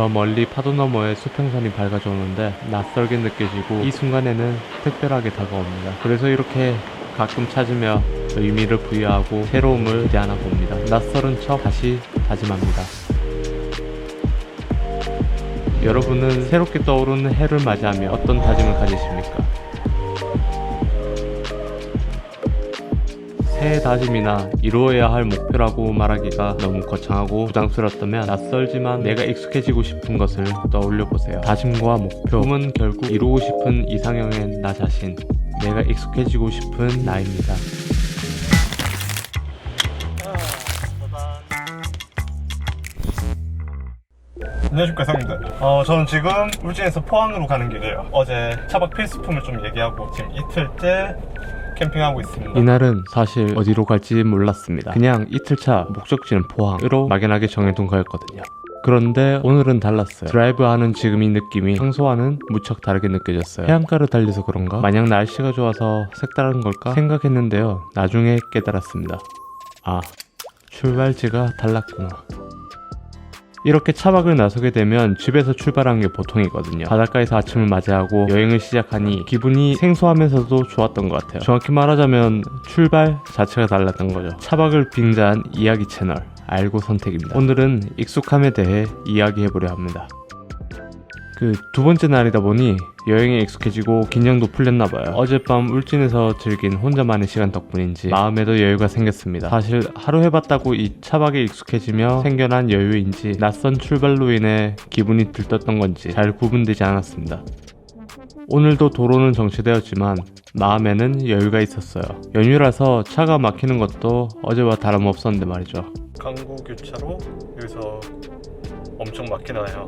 저 멀리 파도 너머의 수평선이 밝아져 오는데 낯설게 느껴지고 이 순간에는 특별하게 다가옵니다. 그래서 이렇게 가끔 찾으며 의미를 부여하고 새로움을 기대하나 봅니다. 낯설은 척 다시 다짐합니다. 여러분은 새롭게 떠오르는 해를 맞이하며 어떤 다짐을 가지십니까? 새해 다짐이나 이루어야 할 목표라고 말하기가 너무 거창하고 부담스럽다면 낯설지만 내가 익숙해지고 싶은 것을 떠올려 보세요. 다짐과 목표, 꿈은 결국 이루고 싶은 이상형의 나 자신, 내가 익숙해지고 싶은 나입니다. 안녕하십니까 상님들. 저는 지금 울진에서 포항으로 가는 길이에요. 어제 차박 필수품을 좀 얘기하고 지금 이틀째 캠핑하고 있습니다. 이날은 사실 어디로 갈지 몰랐습니다. 그냥 이틀차 목적지는 포항으로 막연하게 정해둔 거였거든요. 그런데 오늘은 달랐어요. 드라이브하는 지금 이 느낌이 평소와는 무척 다르게 느껴졌어요. 해안가를 달려서 그런가? 마냥 날씨가 좋아서 색다른 걸까? 생각했는데요. 나중에 깨달았습니다. 아, 출발지가 달랐구나. 이렇게 차박을 나서게 되면 집에서 출발하는 게 보통이거든요. 바닷가에서 아침을 맞이하고 여행을 시작하니 기분이 생소하면서도 좋았던 것 같아요. 정확히 말하자면 출발 자체가 달랐던 거죠. 차박을 빙자한 이야기 채널 알고 선택입니다. 오늘은 익숙함에 대해 이야기해보려 합니다. 두 번째 날이다 보니 여행에 익숙해지고 긴장도 풀렸나봐요. 어젯밤 울진에서 즐긴 혼자만의 시간 덕분인지 마음에도 여유가 생겼습니다. 사실 하루 해봤다고 이 차박에 익숙해지며 생겨난 여유인지 낯선 출발로 인해 기분이 들떴던 건지 잘 구분되지 않았습니다. 오늘도 도로는 정체되었지만 마음에는 여유가 있었어요. 연휴라서 차가 막히는 것도 어제와 다름없었는데 말이죠. 강구교차로 여기서 엄청 막히나요.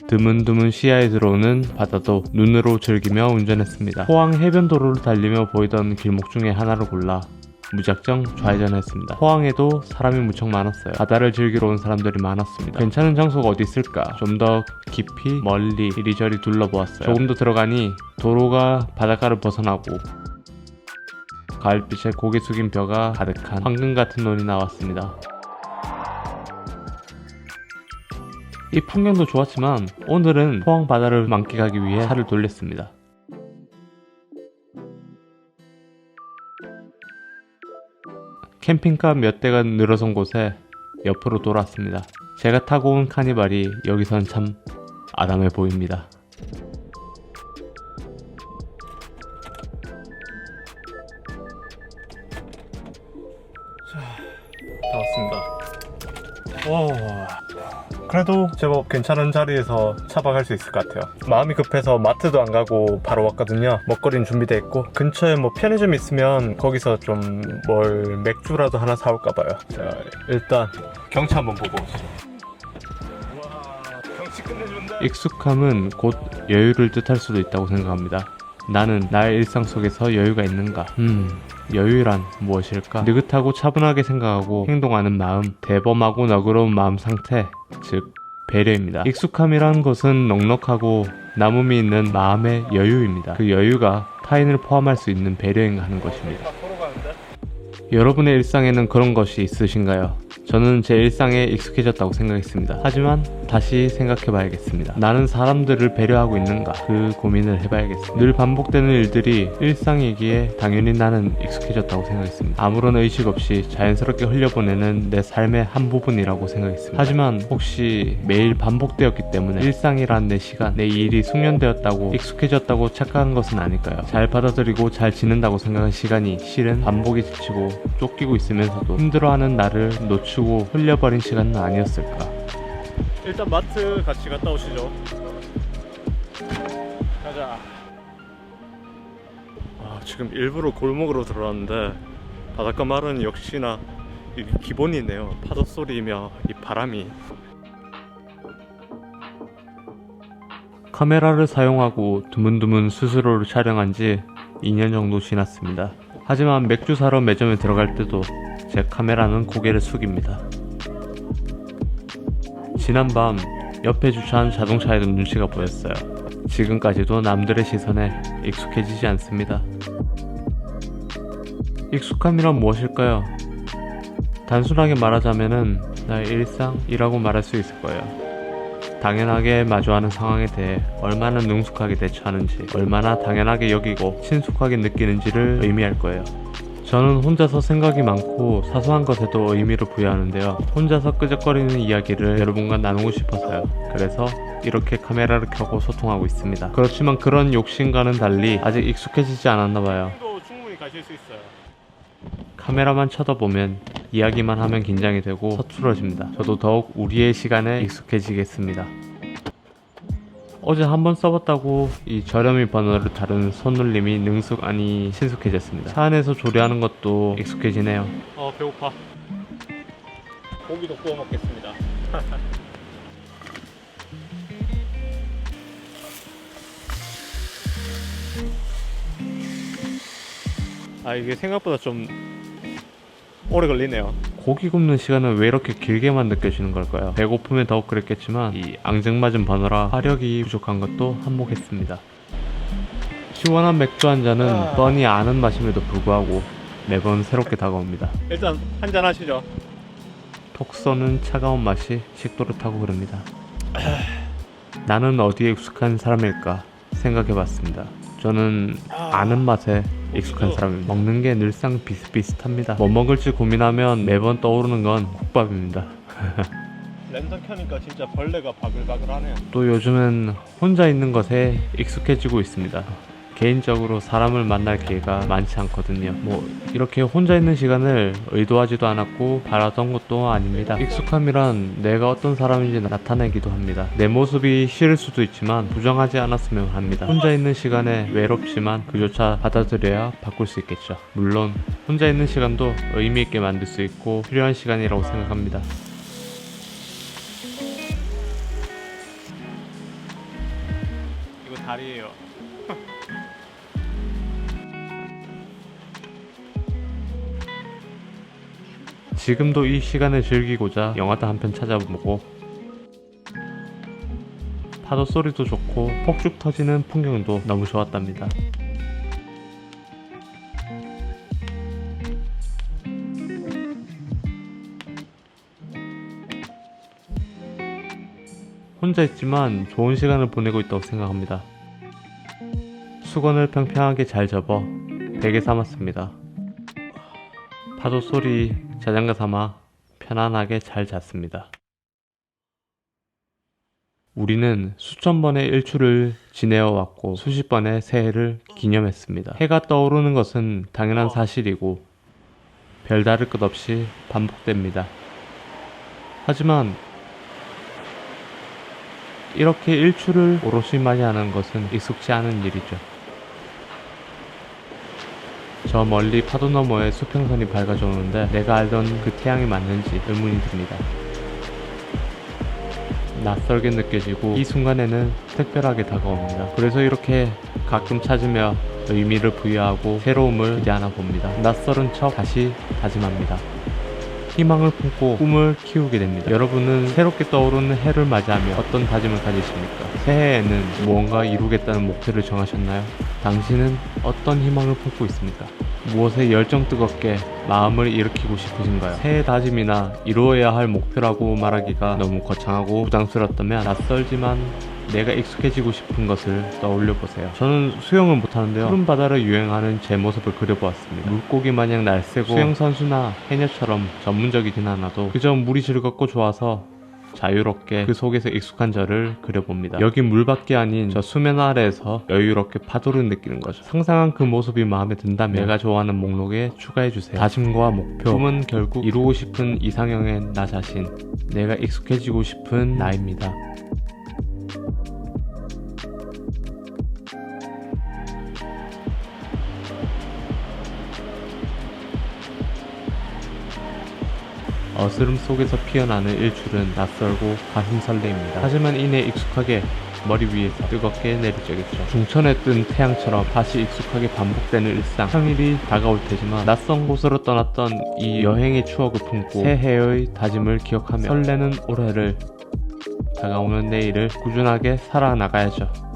드문드문 시야에 들어오는 바다도 눈으로 즐기며 운전했습니다. 포항 해변도로를 달리며 보이던 길목 중에 하나를 골라 무작정 좌회전했습니다. 포항에도 사람이 무척 많았어요. 바다를 즐기러 온 사람들이 많았습니다. 괜찮은 장소가 어디 있을까? 좀 더 깊이 멀리 이리저리 둘러보았어요. 조금 더 들어가니 도로가 바닷가를 벗어나고 가을빛에 고개 숙인 벼가 가득한 황금 같은 논이 나왔습니다. 이 풍경도 좋았지만 오늘은 포항 바다를 만끽하기 위해 차를 돌렸습니다. 캠핑카 몇 대가 늘어선 곳에 옆으로 돌아왔습니다. 제가 타고 온 카니발이 여기선 참 아담해 보입니다. 다 왔습니다. 오, 그래도 제법 괜찮은 자리에서 차박할 수 있을 것 같아요. 마음이 급해서 마트도 안 가고 바로 왔거든요. 먹거리는 준비돼 있고 근처에 뭐 편의점 있으면 거기서 좀 맥주라도 하나 사올까 봐요. 자, 일단 경치 한번 보고 오시죠. 와, 경치 끝내준다. 익숙함은 곧 여유를 뜻할 수도 있다고 생각합니다. 나는 나의 일상 속에서 여유가 있는가? 여유란 무엇일까? 느긋하고 차분하게 생각하고 행동하는 마음, 대범하고 너그러운 마음 상태, 즉 배려입니다. 익숙함이란 것은 넉넉하고 남음이 있는 마음의 여유입니다. 그 여유가 타인을 포함할 수 있는 배려인가 하는 것입니다. 여러분의 일상에는 그런 것이 있으신가요? 저는 제 일상에 익숙해졌다고 생각했습니다. 하지만 다시 생각해봐야겠습니다. 나는 사람들을 배려하고 있는가? 그 고민을 해봐야겠습니다. 늘 반복되는 일들이 일상이기에 당연히 나는 익숙해졌다고 생각했습니다. 아무런 의식 없이 자연스럽게 흘려보내는 내 삶의 한 부분이라고 생각했습니다. 하지만 혹시 매일 반복되었기 때문에 일상이란 내 시간, 내 일이 숙련되었다고 익숙해졌다고 착각한 것은 아닐까요? 잘 받아들이고 잘 지낸다고 생각한 시간이 실은 반복이 지치고 쫓기고 있으면서도 힘들어하는 나를 놓치고 흘려버린 시간은 아니었을까? 일단 마트 같이 갔다 오시죠. 가자. 지금 일부러 골목으로 들어왔는데 바닷가 말은 역시나 이게 기본이네요. 파도 소리며 이 바람이. 카메라를 사용하고 드문드문 스스로를 촬영한 지 2년 정도 지났습니다. 하지만 맥주 사러 매점에 들어갈 때도 제 카메라는 고개를 숙입니다. 지난밤 옆에 주차한 자동차에도 눈치가 보였어요. 지금까지도 남들의 시선에 익숙해지지 않습니다. 익숙함이란 무엇일까요? 단순하게 말하자면은 나의 일상이라고 말할 수 있을 거예요. 당연하게 마주하는 상황에 대해 얼마나 능숙하게 대처하는지, 얼마나 당연하게 여기고 친숙하게 느끼는지를 의미할 거예요. 저는 혼자서 생각이 많고 사소한 것에도 의미를 부여하는데요. 혼자서 끄적거리는 이야기를 여러분과 나누고 싶어서요. 그래서 이렇게 카메라를 켜고 소통하고 있습니다. 그렇지만 그런 욕심과는 달리 아직 익숙해지지 않았나봐요. 충분히 가실 수 있어요. 카메라만 쳐다보면, 이야기만 하면 긴장이 되고 서툴어집니다. 저도 더욱 우리의 시간에 익숙해지겠습니다. 어제 한번 써봤다고 이 저렴이 버너를 다루는 손놀림이 능숙 아니 친숙해졌습니다. 차 안에서 조리하는 것도 익숙해지네요. 배고파. 고기도 구워 먹겠습니다. 이게 생각보다 좀 오래 걸리네요. 고기 굽는 시간은 왜 이렇게 길게만 느껴지는 걸까요? 배고프면 더욱 그랬겠지만 이 앙증맞은 버너라 화력이 부족한 것도 한몫했습니다. 시원한 맥주 한 잔은 뻔히 아는 맛임에도 불구하고 매번 새롭게 다가옵니다. 일단 한잔 하시죠. 톡 쏘는 차가운 맛이 식도를 타고 흐릅니다. 나는 어디에 익숙한 사람일까 생각해봤습니다. 저는 아는 맛에 익숙한 사람입니다. 먹는 게 늘상 비슷비슷합니다. 뭐 먹을지 고민하면 매번 떠오르는 건 국밥입니다. 랜턴 켜니까 진짜 벌레가 바글바글하네요. 또 요즘은 혼자 있는 것에 익숙해지고 있습니다. 개인적으로 사람을 만날 기회가 많지 않거든요. 뭐 이렇게 혼자 있는 시간을 의도하지도 않았고 바라던 것도 아닙니다. 익숙함이란 내가 어떤 사람인지 나타내기도 합니다. 내 모습이 싫을 수도 있지만 부정하지 않았으면 합니다. 혼자 있는 시간에 외롭지만 그조차 받아들여야 바꿀 수 있겠죠. 물론 혼자 있는 시간도 의미 있게 만들 수 있고 필요한 시간이라고 생각합니다. 이거 다리예요. 지금도 이 시간을 즐기고자 영화도 한 편 찾아보고 파도 소리도 좋고 폭죽 터지는 풍경도 너무 좋았답니다. 혼자 있지만 좋은 시간을 보내고 있다고 생각합니다. 수건을 평평하게 잘 접어 베개 삼았습니다. 파도 소리 자장가 삼아 편안하게 잘 잤습니다. 우리는 수천 번의 일출을 지내어 왔고 수십 번의 새해를 기념했습니다. 해가 떠오르는 것은 당연한 사실이고 별다를 것 없이 반복됩니다. 하지만 이렇게 일출을 오롯이 맞이하는 것은 익숙치 않은 일이죠. 저 멀리 파도 너머에 수평선이 밝아져 오는데 내가 알던 그 태양이 맞는지 의문이 듭니다. 낯설게 느껴지고 이 순간에는 특별하게 다가옵니다. 그래서 이렇게 가끔 찾으며 의미를 부여하고 새로움을 기대하나 봅니다. 낯설은 척 다시 다짐합니다. 희망을 품고 꿈을 키우게 됩니다. 여러분은 새롭게 떠오르는 해를 맞이하며 어떤 다짐을 가지십니까? 새해에는 무언가 이루겠다는 목표를 정하셨나요? 당신은 어떤 희망을 품고 있습니까? 무엇에 열정 뜨겁게 마음을 일으키고 싶으신가요? 새해 다짐이나 이루어야 할 목표라고 말하기가 너무 거창하고 부담스럽다면 낯설지만 내가 익숙해지고 싶은 것을 떠올려 보세요. 저는 수영을 못하는데요. 푸른 바다를 유행하는 제 모습을 그려보았습니다. 물고기 마냥 날쌔고 수영선수나 해녀처럼 전문적이진 않아도 그저 물이 즐겁고 좋아서 자유롭게 그 속에서 익숙한 저를 그려봅니다. 여기 물밖에 아닌 저 수면 아래에서 여유롭게 파도를 느끼는 거죠. 상상한 그 모습이 마음에 든다면 내가 좋아하는 목록에 추가해주세요. 다짐과 목표, 꿈은 결국 이루고 싶은 이상형의 나 자신, 내가 익숙해지고 싶은 나입니다. 어스름 속에서 피어나는 일출은 낯설고 가슴 설레입니다. 하지만 이내 익숙하게 머리 위에서 뜨겁게 내리쬐겠죠. 중천에 뜬 태양처럼 다시 익숙하게 반복되는 일상. 평일이 다가올 테지만 낯선 곳으로 떠났던 이 여행의 추억을 품고 새해의 다짐을 기억하며 설레는 올해를, 다가오는 내일을 꾸준하게 살아나가야죠.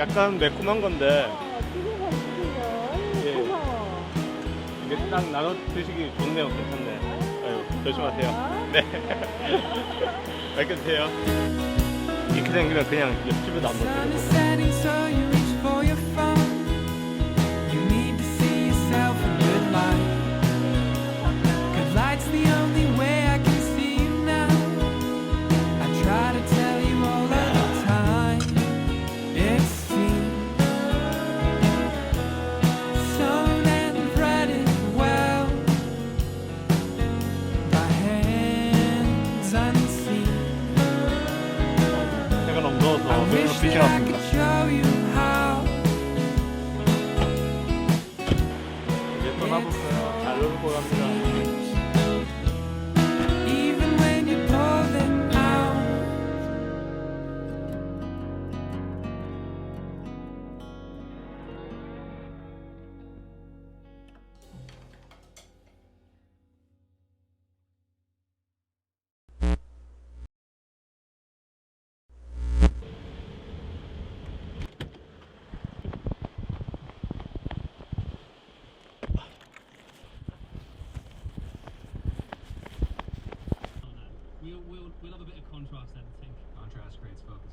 약간 매콤한 건데 되게 맛있어요. 예. 고마워. 이게 딱 나눠 드시기 좋네요. 괜찮네. 아유, 조심하세요. 네. 맛있게 드세요. 이렇게 생기면 그냥 옆집에도 안 Sun is 먹어요. setting, so you reach for your phone. You need to see yourself in good light. Good light's the only way I can see you now. I try to tell you all of the time. It seems sown and threaded well by hands unseen. 해가 너무 더워서 I 눈으로 wish 빛이 that I could 났습니다. show you how. 이제 떠나볼까요? 잘 놀고 갑니다. Even when you pull them out. We'll have a bit of contrast editing. Contrast creates focus.